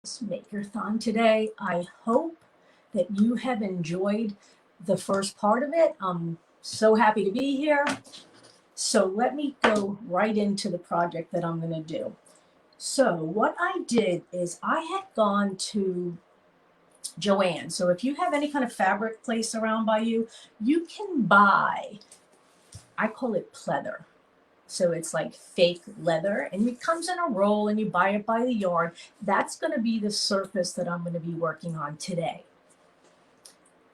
this makeathon today. I hope that you have enjoyed the first part of it. I'm so happy to be here. So let me go right into the project that I'm going to do. So what I did is I had gone to Joann. So if you have any kind of fabric place around by you, you can buy, I call it pleather. So it's like fake leather and it comes in a roll and you buy it by the yard. That's going to be the surface that I'm going to be working on today.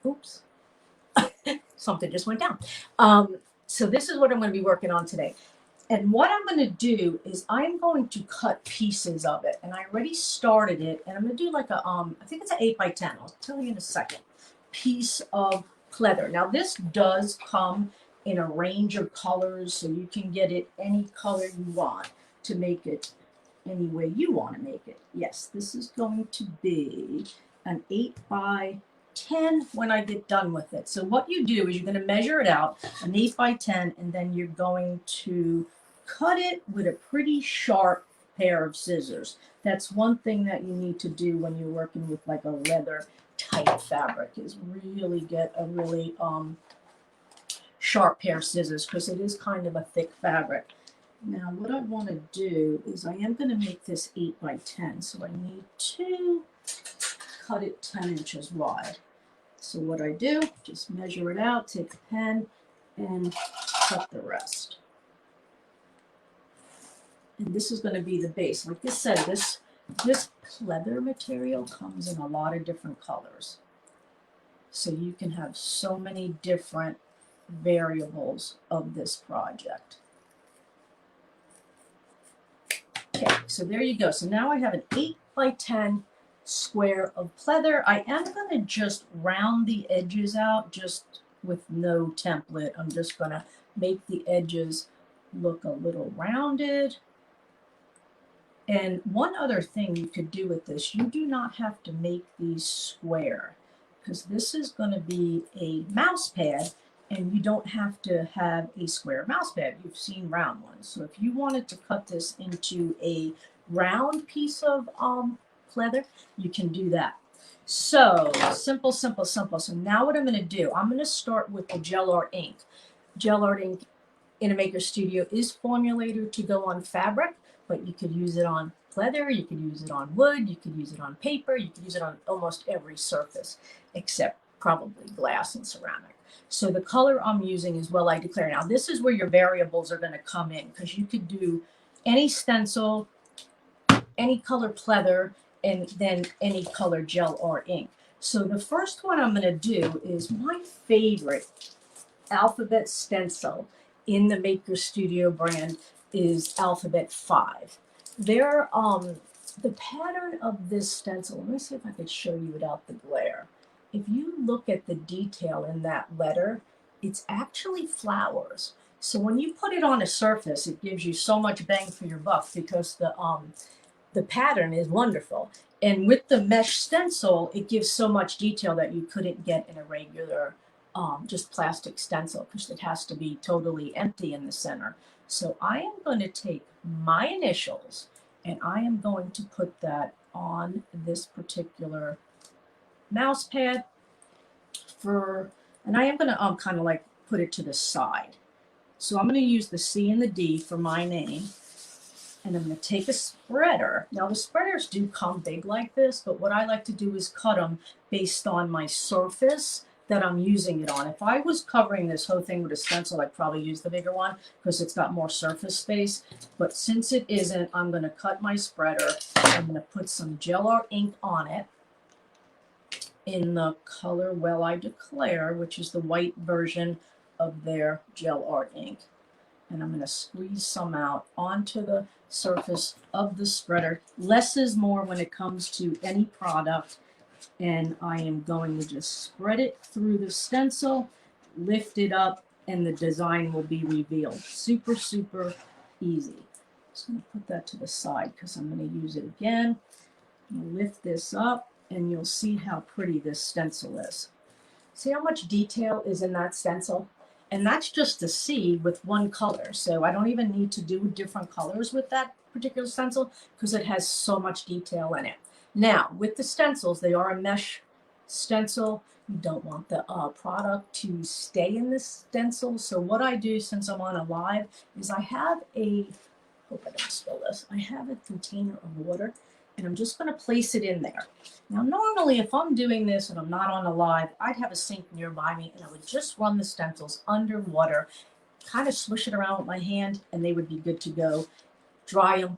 Oops, something just went down. So this is what I'm going to be working on today. And what I'm going to do is I'm going to cut pieces of it. And I already started it. And I'm going to do like a, I think it's an 8x10. I'll tell you in a second. Piece of pleather. Now this does come in a range of colors, so you can get it any color you want to make it any way you want to make it. Yes, this is going to be an 8x10 when I get done with it. So what you do is you're going to measure it out, an 8x10, and then you're going to cut it with a pretty sharp pair of scissors. That's one thing that you need to do when you're working with like a leather type fabric, is really get a really sharp pair of scissors, because it is kind of a thick fabric. Now what I want to do is I am going to make this 8x10, so I need to cut it 10 inches wide. So what I do, just measure it out, take a pen and cut the rest. And this is going to be the base. Like I said, this pleather material comes in a lot of different colors. So you can have so many different variables of this project. Okay, so there you go. So now I have an 8x10 square of pleather. I am going to just round the edges out, just with no template. I'm just going to make the edges look a little rounded. And one other thing you could do with this, you do not have to make these square, because this is going to be a mouse pad, and you don't have to have a square mouse pad. You've seen round ones. So if you wanted to cut this into a round piece of pleather, you can do that. So simple, simple, simple. So now what I'm going to do, I'm going to start with the gel art ink. Gel art ink in a maker studio is formulated to go on fabric, but you could use it on pleather, you could use it on wood, you could use it on paper, you could use it on almost every surface, except probably glass and ceramic. So the color I'm using is Well I Declare. Now this is where your variables are going to come in, because you could do any stencil, any color pleather, and then any color gel art ink. So the first one I'm going to do is my favorite alphabet stencil in the Maker Studio brand is Alphabet 5. They're, the pattern of this stencil, let me see if I could show you without the glare. If you look at the detail in that letter, it's actually flowers. So when you put it on a surface, it gives you so much bang for your buck, because the pattern is wonderful. And with the mesh stencil, it gives so much detail that you couldn't get in a regular just plastic stencil, because it has to be totally empty in the center. So I am going to take my initials and I am going to put that on this particular mouse pad and I am going to kind of like put it to the side. So I'm going to use the C and the D for my name. And I'm going to take a spreader. Now the spreaders do come big like this, but what I like to do is cut them based on my surface that I'm using it on. If I was covering this whole thing with a stencil, I'd probably use the bigger one, because it's got more surface space. But since it isn't, I'm going to cut my spreader. I'm going to put some gel art ink on it in the color Well I Declare, which is the white version of their gel art ink. And I'm going to squeeze some out onto the surface of the spreader. Less is more when it comes to any product. And I am going to just spread it through the stencil, lift it up, and the design will be revealed. Super, super easy. Just going to put that to the side because I'm going to use it again. I'm going to lift this up, and you'll see how pretty this stencil is. See how much detail is in that stencil? And that's just a C with one color. So I don't even need to do different colors with that particular stencil, because it has so much detail in it. Now, with the stencils, they are a mesh stencil. You don't want the product to stay in the stencil. So what I do, since I'm on a live, is I have a, hope I don't spill this, I have a container of water, and I'm just going to place it in there. Now, normally, if I'm doing this and I'm not on a live, I'd have a sink nearby me, and I would just run the stencils under water, kind of swish it around with my hand, and they would be good to go. Dry them,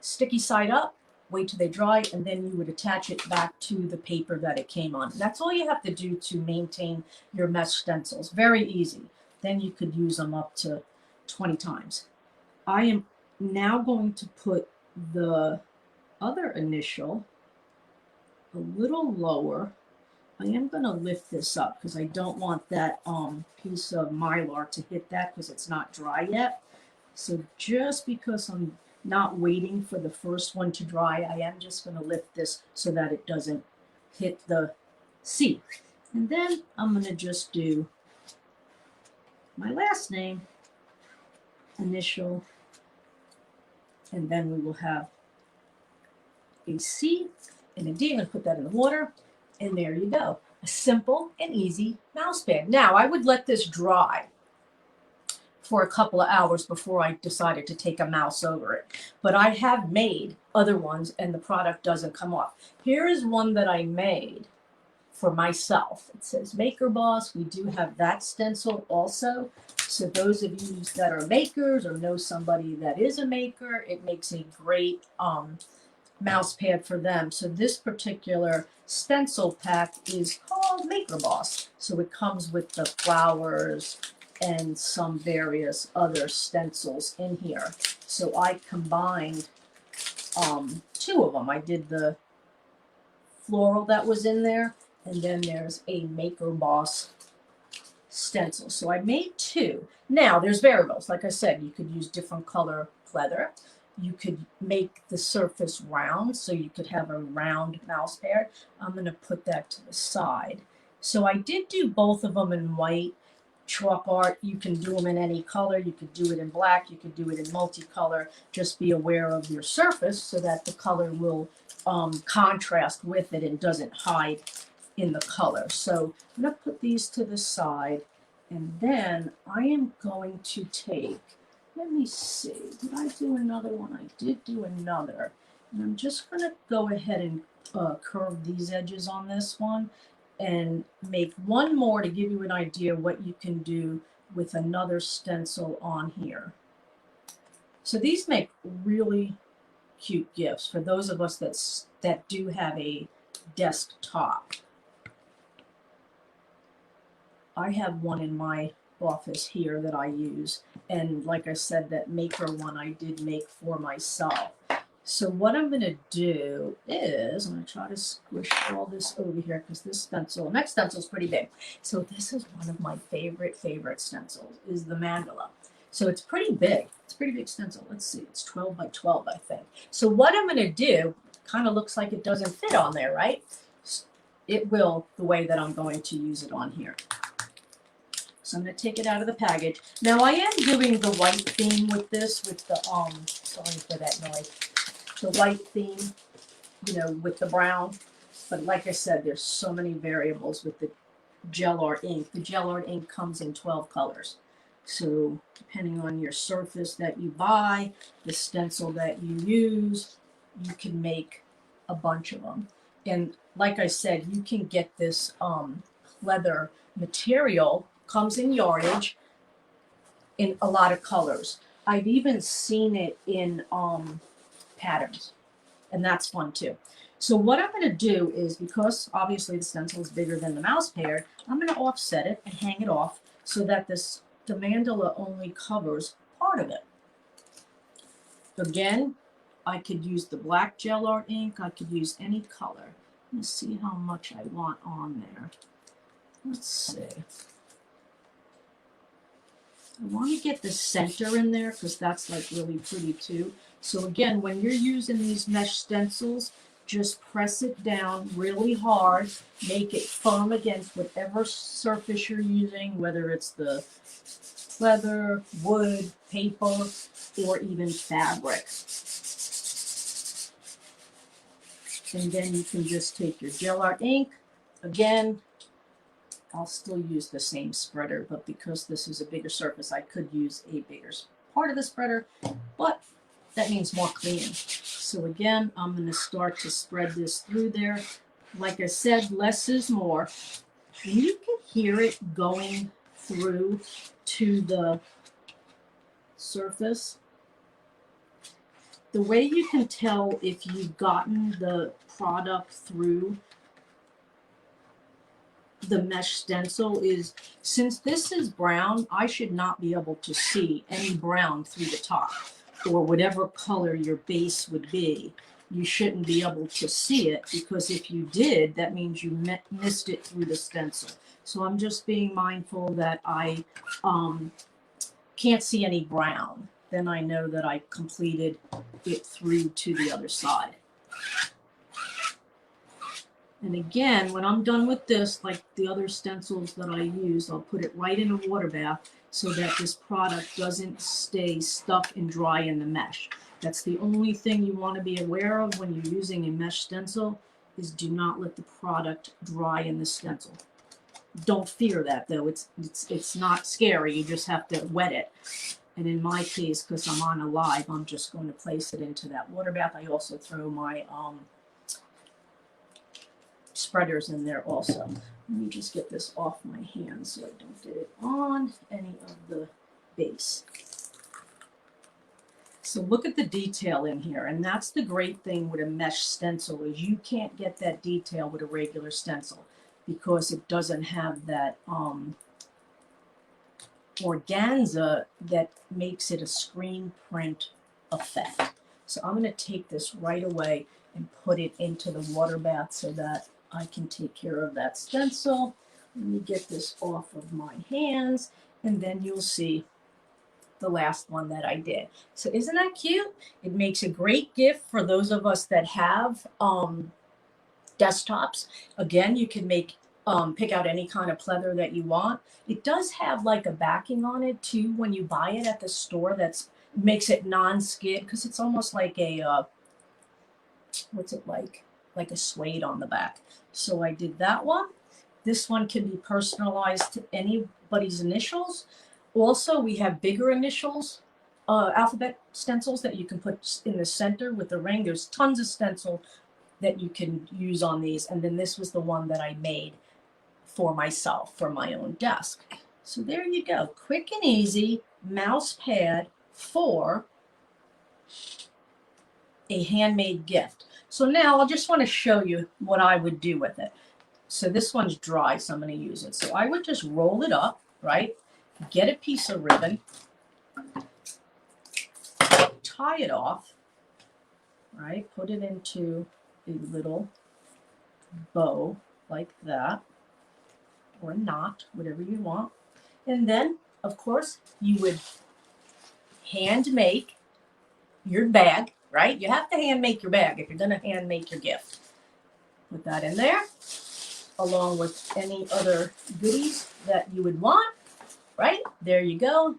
sticky side up, wait till they dry, and then you would attach it back to the paper that it came on. That's all you have to do to maintain your mesh stencils. Very easy. Then you could use them up to 20 times. I am now going to put the other initial a little lower. I am going to lift this up because I don't want that piece of mylar to hit that because it's not dry yet. So just because I'm not waiting for the first one to dry, I am just going to lift this so that it doesn't hit the C. And then I'm going to just do my last name, initial, and then we will have a C and a D. I'm going to put that in the water, and there you go. A simple and easy mouse pad. Now, I would let this dry for a couple of hours before I decided to take a mouse over it. But I have made other ones and the product doesn't come off. Here is one that I made for myself. It says Maker Boss. We do have that stencil also. So those of you that are makers or know somebody that is a maker, it makes a great mouse pad for them. So this particular stencil pack is called Maker Boss. So it comes with the flowers and some various other stencils in here. So I combined two of them. I did the floral that was in there, and then there's a Maker Boss stencil. So I made two. Now there's variables. Like I said, you could use different color pleather. You could make the surface round, so you could have a round mouse pad. I'm going to put that to the side. So I did do both of them in white. Chalk art, you can do them in any color. You could do it in black. You could do it in multicolor. Just be aware of your surface so that the color will contrast with it and doesn't hide in the color. So I'm going to put these to the side, and then I am going to take, let me see, did I do another one? I did do another. And I'm just going to go ahead and curve these edges on this one and make one more to give you an idea what you can do with another stencil on here. So these make really cute gifts for those of us that do have a desktop. I have one in my office here that I use, and like I said, that maker one I did make for myself. So what I'm going to do is, I'm going to try to squish all this over here because this stencil, next stencil is pretty big. So this is one of my favorite stencils, is the mandala. So it's pretty big. It's a pretty big stencil. Let's see, it's 12 by 12, I think. So what I'm going to do, kind of looks like it doesn't fit on there, right? It will the way that I'm going to use it on here. So I'm going to take it out of the package. Now I am doing the white theme with this, with the, sorry for that noise. The white theme, you know, with the brown. But like I said, there's so many variables with the gel art ink. The gel art ink comes in 12 colors. So depending on your surface that you buy, the stencil that you use, you can make a bunch of them. And like I said, you can get this leather material, comes in yardage in a lot of colors. I've even seen it in patterns, and that's fun too. So what I'm going to do is, because obviously the stencil is bigger than the mouse pad, I'm going to offset it and hang it off so that the mandala only covers part of it. Again, I could use the black gel art ink. I could use any color. Let's see how much I want on there. Let's see. I want to get the center in there because that's like really pretty too. So again, when you're using these mesh stencils, just press it down really hard, make it firm against whatever surface you're using, whether it's the leather, wood, paper, or even fabric. And then you can just take your gel art ink. Again, I'll still use the same spreader, but because this is a bigger surface, I could use a bigger part of the spreader, but that means more cleaning. So again, I'm going to start to spread this through there. Like I said, less is more. And you can hear it going through to the surface. The way you can tell if you've gotten the product through the mesh stencil is, since this is brown, I should not be able to see any brown through the top, or whatever color your base would be. You shouldn't be able to see it, because if you did, that means you missed it through the stencil. So I'm just being mindful that I can't see any brown. Then I know that I completed it through to the other side. And again, when I'm done with this, like the other stencils that I use, I'll put it right in a water bath so that this product doesn't stay stuck and dry in the mesh. That's the only thing you want to be aware of when you're using a mesh stencil, is do not let the product dry in the stencil. Don't fear that though, it's not scary, you just have to wet it. And in my case, because I'm on a live, I'm just going to place it into that water bath. I also throw my spreaders in there also. Let me just get this off my hands so I don't get it on any of the base. So look at the detail in here, and that's the great thing with a mesh stencil, is you can't get that detail with a regular stencil because it doesn't have that organza that makes it a screen print effect. So I'm going to take this right away and put it into the water bath so that I can take care of that stencil. Let me get this off of my hands, and then you'll see the last one that I did. So isn't that cute? It makes a great gift for those of us that have desktops. Again, you can make pick out any kind of pleather that you want. It does have like a backing on it too when you buy it at the store. That's makes it non-skid, because it's almost like a what's it like a suede on the back. So I did that one. This one can be personalized to anybody's initials. Also, we have bigger initials, alphabet stencils that you can put in the center with the ring. There's tons of stencil that you can use on these. And then this was the one that I made for myself, for my own desk. So there you go. Quick and easy Mousepad for a handmade gift. So now I just want to show you what I would do with it. So this one's dry, so I'm going to use it. So I would just roll it up, right? Get a piece of ribbon, tie it off, right? Put it into a little bow like that, or a knot, whatever you want. And then, of course, you would hand make your bag, right? You have to hand make your bag if you're going to hand make your gift. Put that in there, along with any other goodies that you would want, right? There you go.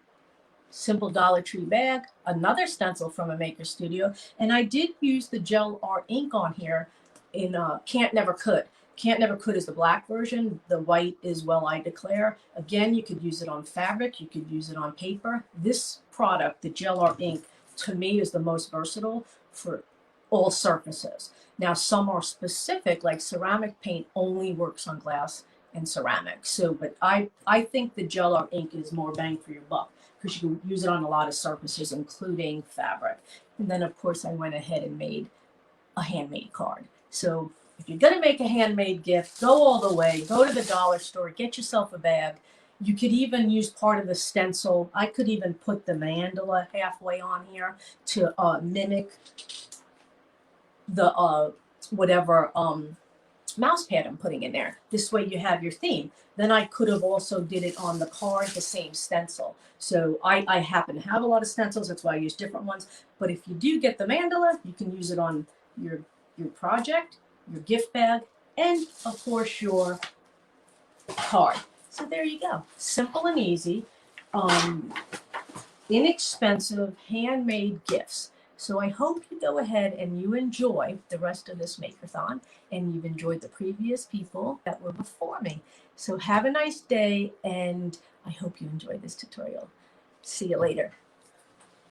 Simple Dollar Tree bag. Another stencil from a maker studio. And I did use the gel art ink on here in Can't Never Could. Can't Never Could is the black version. The white is Well I Declare. Again, you could use it on fabric. You could use it on paper. This product, the gel art ink, to me is the most versatile for all surfaces. Now, some are specific, like ceramic paint only works on glass and ceramic. So, but I think the gel art ink is more bang for your buck, because you can use it on a lot of surfaces, including fabric. And then, of course, I went ahead and made a handmade card. So if you're going to make a handmade gift, go all the way. Go to the dollar store, get yourself a bag. You could even use part of the stencil. I could even put the mandala halfway on here to mimic the whatever mouse pad I'm putting in there. This way you have your theme. Then I could have also did it on the card, the same stencil. So I happen to have a lot of stencils. That's why I use different ones. But if you do get the mandala, you can use it on your project, your gift bag, and of course your card. So there you go. Simple and easy. Inexpensive handmade gifts. So I hope you go ahead and you enjoy the rest of this makeathon, and you've enjoyed the previous people that were before me. So have a nice day, and I hope you enjoyed this tutorial. See you later.